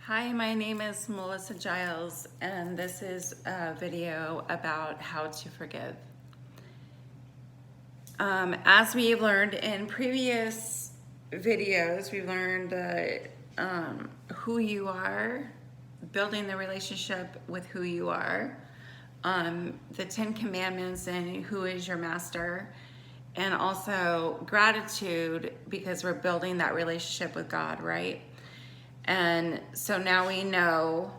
Hi, my name is Melissa Giles, and this is a video about how to forgive. As we've learned in previous videos, we've learned who you are, building the relationship with who you are, the 10 Commandments and who is your master, and also gratitude because we're building that relationship with God, right? And so now we know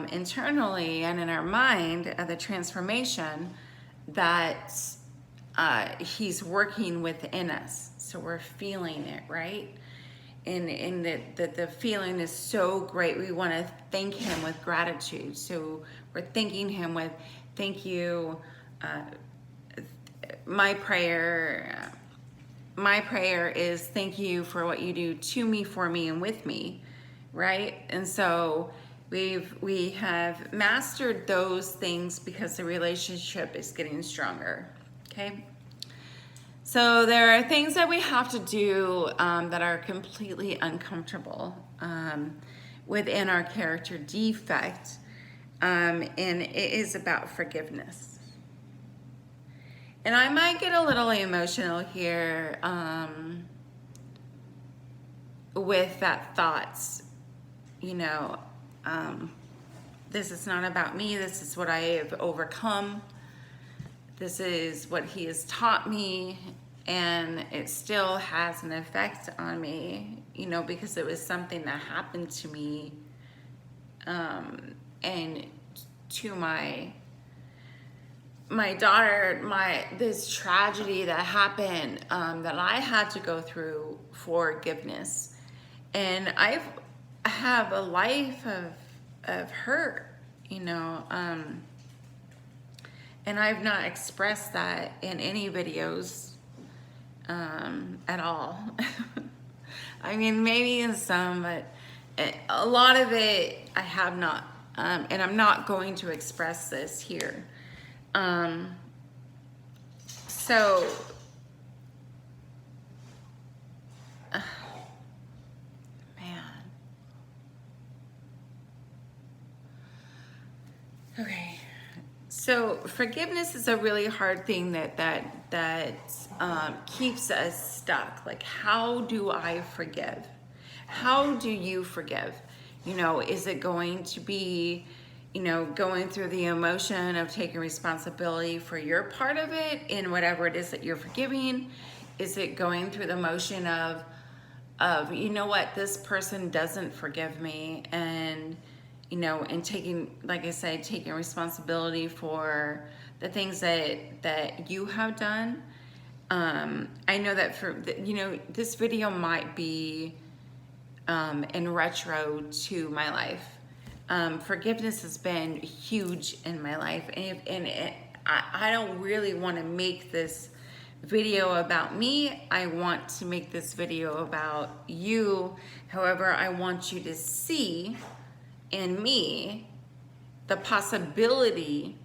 internally and in our mind of the transformation that he's working within us. So we're feeling it, right? And the feeling is so great. We want to thank him with gratitude. So we're thanking him with thank you. My prayer is thank you for what you do to me, for me, and with me, right? And so we have mastered those things because the relationship is getting stronger, okay? So there are things that we have to do that are completely uncomfortable within our character defect, and it is about forgiveness. And I might get a little emotional here with that thoughts, you know, this is not about me. This is what I have overcome. This is what he has taught me, and it still has an effect on me, you know, because it was something that happened to me and to my daughter, this tragedy that happened that I had to go through forgiveness. And I have a life of hurt, you know, and I've not expressed that in any videos at all. I mean, maybe in some, but a lot of it I have not, and I'm not going to express this here. So, man. Okay. So forgiveness is a really hard thing that keeps us stuck. Like, how do I forgive? How do you forgive? You know, is it going to be, you know, going through the emotion of taking responsibility for your part of it in whatever it is that you're forgiving? Is it going through the motion of you know what, this person doesn't forgive me, and you know, and taking, like I said, taking responsibility for the things that you have done. I know that you know, this video might be in retro to my life. Forgiveness has been huge in my life, and I don't really want to make this video about me. I want to make this video about you. However, I want you to see in me the possibility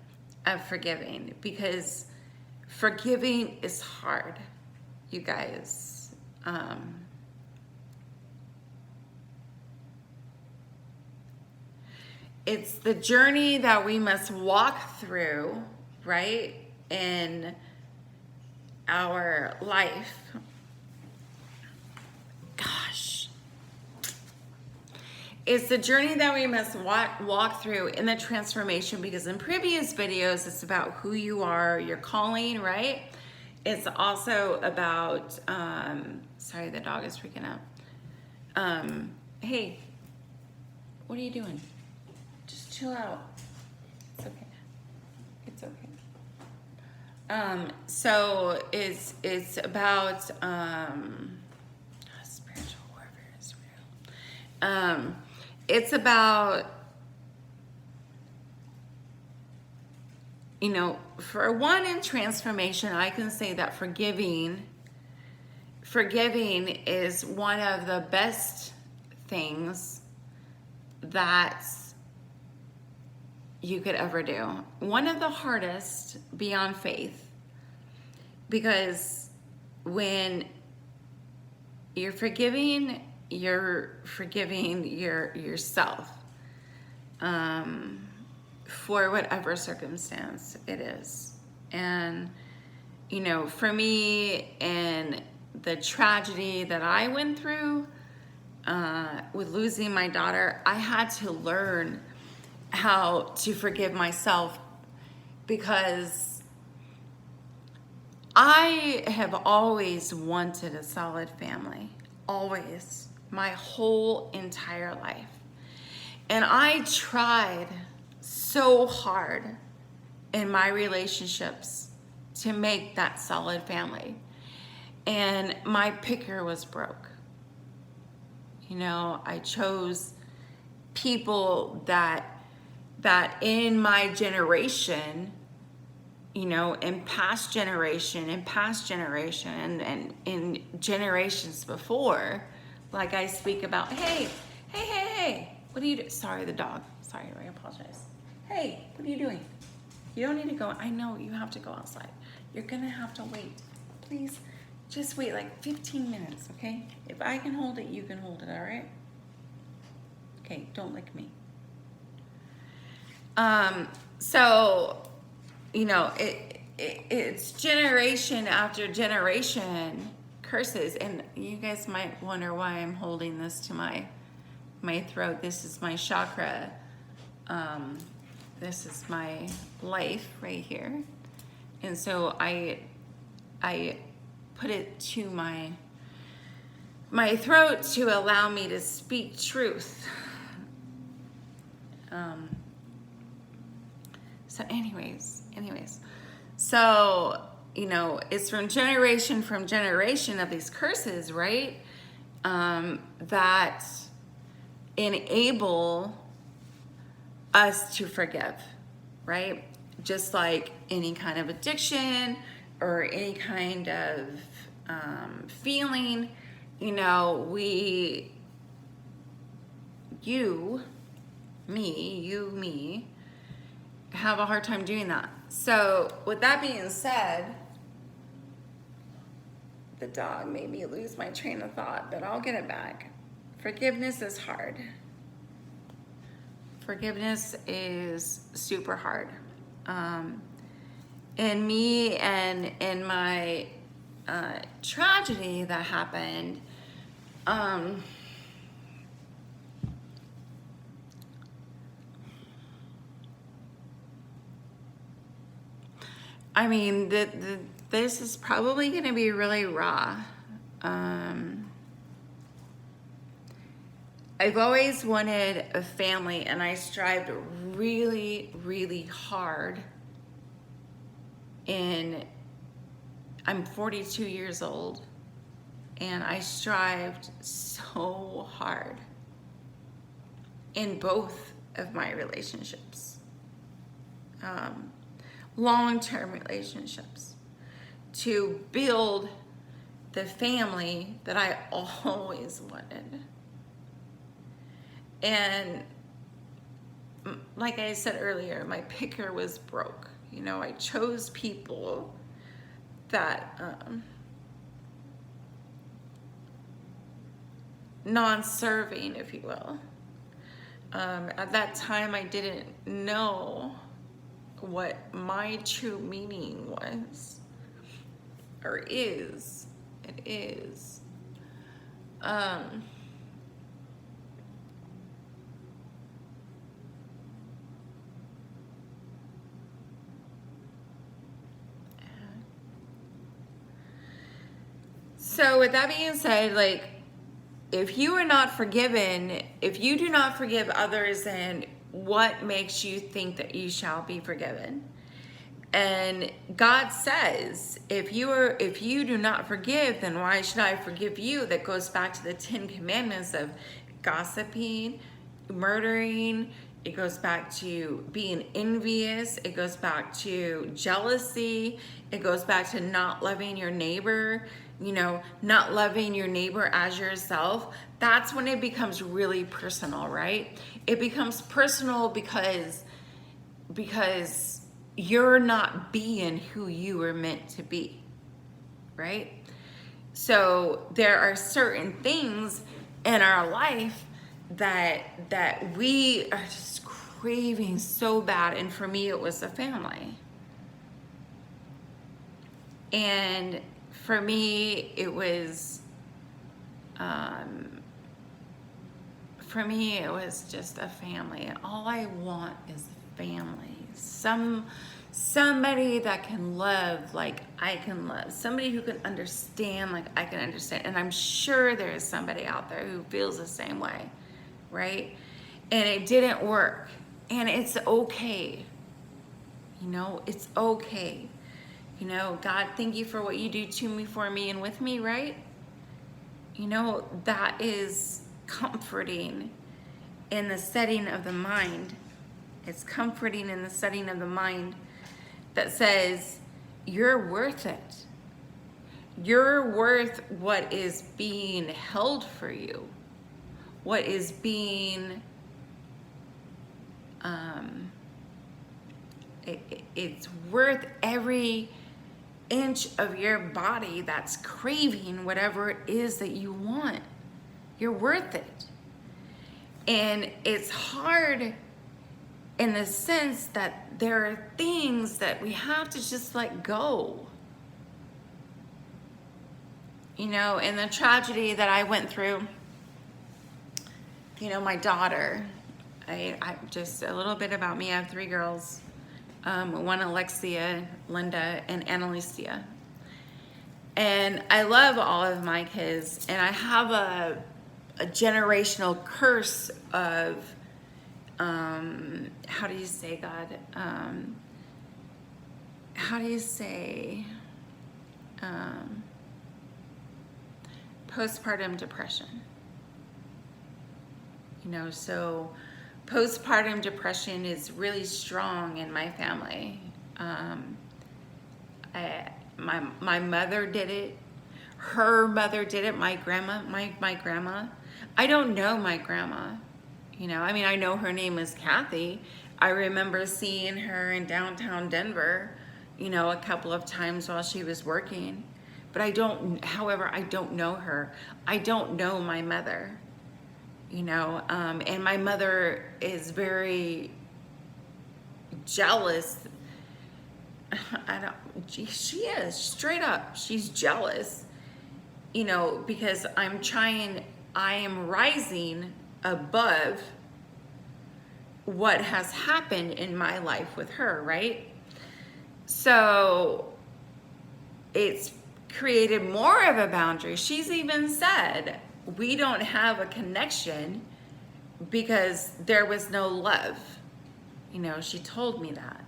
of forgiving, because forgiving is hard, you guys. It's the journey that we must walk through, right, in our life. Gosh. It's the journey that we must walk through in the transformation, because in previous videos, it's about who you are, your calling, right? It's also about, sorry, the dog is freaking out. Hey, what are you doing? Just chill out. It's okay. It's okay. So it's about spiritual warfare is real. It's about, you know, for one, in transformation, I can say that forgiving is one of the best things that you could ever do. One of the hardest beyond faith, because when you're forgiving, you're forgiving yourself for whatever circumstance it is. And, you know, for me, and the tragedy that I went through with losing my daughter, I had to learn how to forgive myself, because I have always wanted a solid family, always, my whole entire life. And I tried so hard in my relationships to make that solid family. And my picker was broke. You know, I chose people that in my generation, you know, in past generation, and in generations before, like I speak about, hey, what are you doing? Sorry, the dog. Sorry, I apologize. Hey, what are you doing? You don't need to go. I know you have to go outside. You're gonna have to wait. Please, just wait like 15 minutes, okay? If I can hold it, you can hold it, all right? Okay, don't lick me. So, you know, it's generation after generation curses, and you guys might wonder why I'm holding this to my throat. This is my chakra. This is my life right here, and so I put it to my throat to allow me to speak truth. So anyways, so, you know, it's from generation of these curses, right? That enable us to forgive, right? Just like any kind of addiction or any kind of feeling, you know, you, me, have a hard time doing that. So with that being said, the dog made me lose my train of thought, but I'll get it back. Forgiveness is hard. Forgiveness is super hard. In me and in my tragedy that happened, I mean, this is probably going to be really raw. I've always wanted a family, and I strived really, really hard. I'm 42 years old, and I strived so hard in both of my relationships. Long-term relationships, to build the family that I always wanted. And like I said earlier, my picker was broke. You know, I chose people that non-serving, if you will. At that time, I didn't know what my true meaning was, or is. It is. So with that being said, like, if you are not forgiven, if you do not forgive others, then what makes you think that you shall be forgiven? And God says, if you do not forgive, then why should I forgive you? That goes back to the 10 commandments of gossiping, murdering. It goes back to being envious. It goes back to jealousy. It goes back to not loving your neighbor, you know, not loving your neighbor as yourself. That's when it becomes really personal, right? It becomes personal because you're not being who you were meant to be, right? So there are certain things in our life that we are just craving so bad. And for me, it was the family. And for me, it was, just a family. And all I want is family. Somebody that can love like I can love. Somebody who can understand like I can understand. And I'm sure there is somebody out there who feels the same way, right? And it didn't work. And it's okay. You know, it's okay. You know, God, thank you for what you do to me, for me, and with me, right? You know, that is comforting in the setting of the mind. It's comforting in the setting of the mind that says, you're worth it. You're worth what is being held for you, what is being, it's worth every inch of your body that's craving whatever it is that you want. You're worth it. And it's hard in the sense that there are things that we have to just let go. You know, in the tragedy that I went through, you know, my daughter, I just a little bit about me. I have 3 girls. One Alexia, Linda, and Annalicia. And I love all of my kids, and I have a generational curse of, how do you say, God? How do you say, postpartum depression? You know, so postpartum depression is really strong in my family. My mother did it. Her mother did it. My grandma. I don't know my grandma. You know, I mean, I know her name is Kathy. I remember seeing her in downtown Denver, you know, a couple of times while she was working. But I don't know her. I don't know my mother. You know, and my mother is very jealous. She is, straight up, she's jealous, you know, because I am rising above what has happened in my life with her, right? So it's created more of a boundary. She's even said, we don't have a connection because there was no love. You know, she told me that.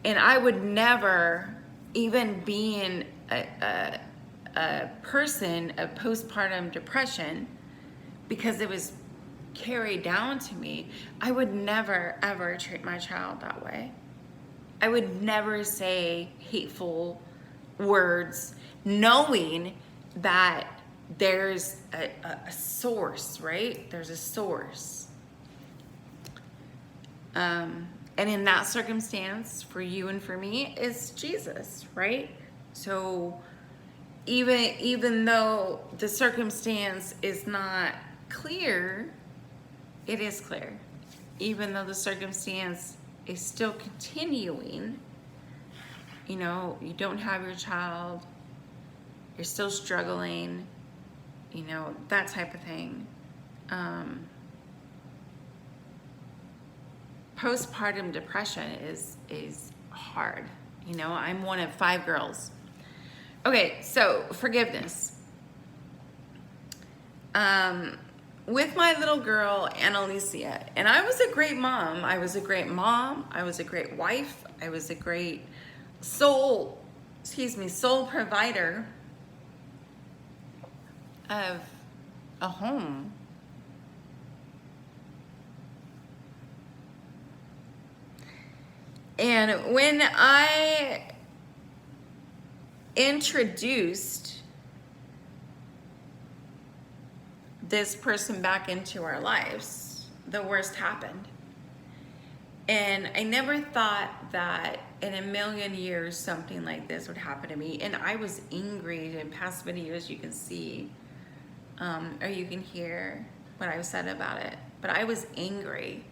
And I would never, even being a person of postpartum depression, because it was carried down to me, I would never, ever treat my child that way. I would never say hateful words, knowing that there's a source, right? There's a source. And in that circumstance, for you and for me, is Jesus, right? So even though the circumstance is not clear, it is clear. Even though the circumstance is still continuing, you know, you don't have your child, you're still struggling, you know, that type of thing. Postpartum depression is hard. You know, I'm one of 5 girls. Okay, so forgiveness. With my little girl, Annalicia, and I was a great mom. I was a great wife. I was a great sole provider of a home. And when I introduced this person back into our lives, the worst happened. And I never thought that in a million years something like this would happen to me. And I was angry. In past videos you can see or you can hear what I've said about it. But I was angry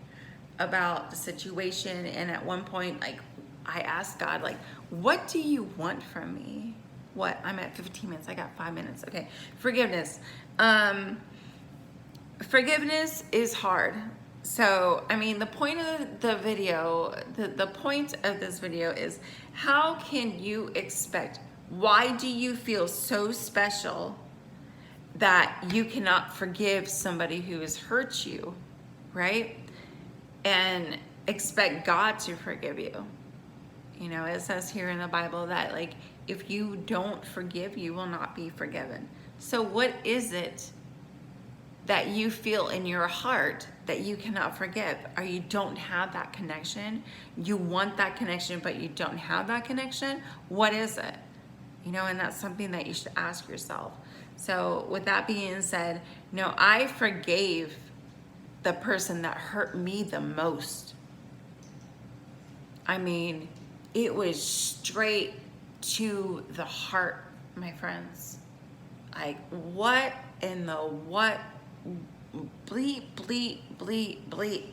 about the situation, and at one point, like, I asked God, like, what do you want from me? What? I'm at 15 minutes. I got 5 minutes. Okay. Forgiveness. Forgiveness is hard. So, I mean, the point of the video, the point of this video is, how can you expect, why do you feel so special that you cannot forgive somebody who has hurt you, right? And expect God to forgive you. You know, it says here in the Bible that, like, if you don't forgive, you will not be forgiven. So what is it that you feel in your heart that you cannot forgive, or you don't have that connection? You want that connection, but you don't have that connection. What is it? You know, and that's something that you should ask yourself. So with that being said, no, I forgave the person that hurt me the most. I mean, it was straight to the heart, my friends. Like, what in the what? Bleep, bleep, bleep, bleep.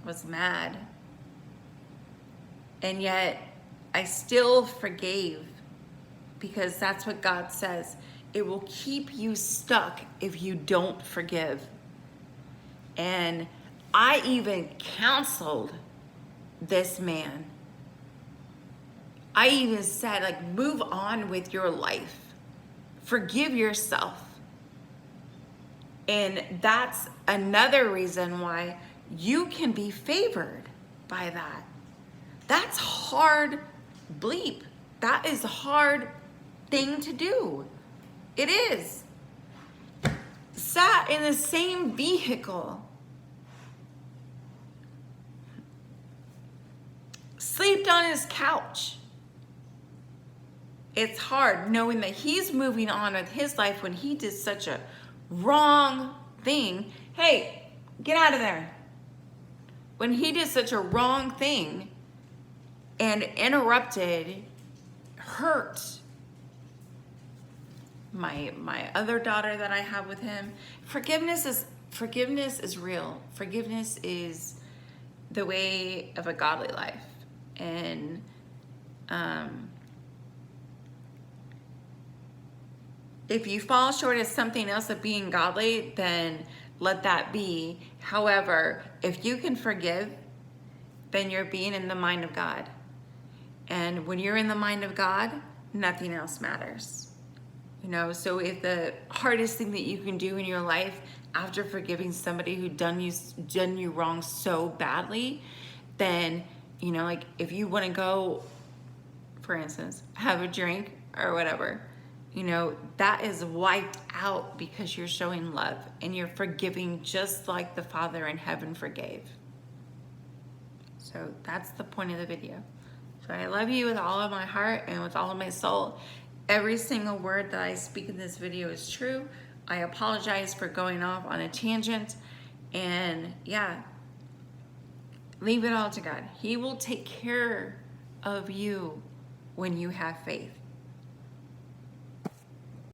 I was mad. And yet, I still forgave, because that's what God says. It will keep you stuck if you don't forgive. And I even counseled this man. I even said, like, move on with your life. Forgive yourself. And that's another reason why you can be favored by that. That's hard bleep. That is a hard thing to do. It is. Sat in the same vehicle. Slept on his couch. It's hard knowing that he's moving on with his life when he did such a wrong thing. Hey, get out of there. When he did such a wrong thing and interrupted, hurt my other daughter that I have with him. Forgiveness is real. Forgiveness is the way of a godly life. And if you fall short of something else of being godly, then let that be. However, if you can forgive, then you're being in the mind of God. And when you're in the mind of God, nothing else matters. You know, so if the hardest thing that you can do in your life after forgiving somebody who done you wrong so badly, then, you know, like, if you want to go, for instance, have a drink or whatever, you know, that is wiped out because you're showing love and you're forgiving just like the Father in heaven forgave. So that's the point of the video. So I love you with all of my heart and with all of my soul. Every single word that I speak in this video is true. I apologize for going off on a tangent. And yeah, leave it all to God. He will take care of you when you have faith.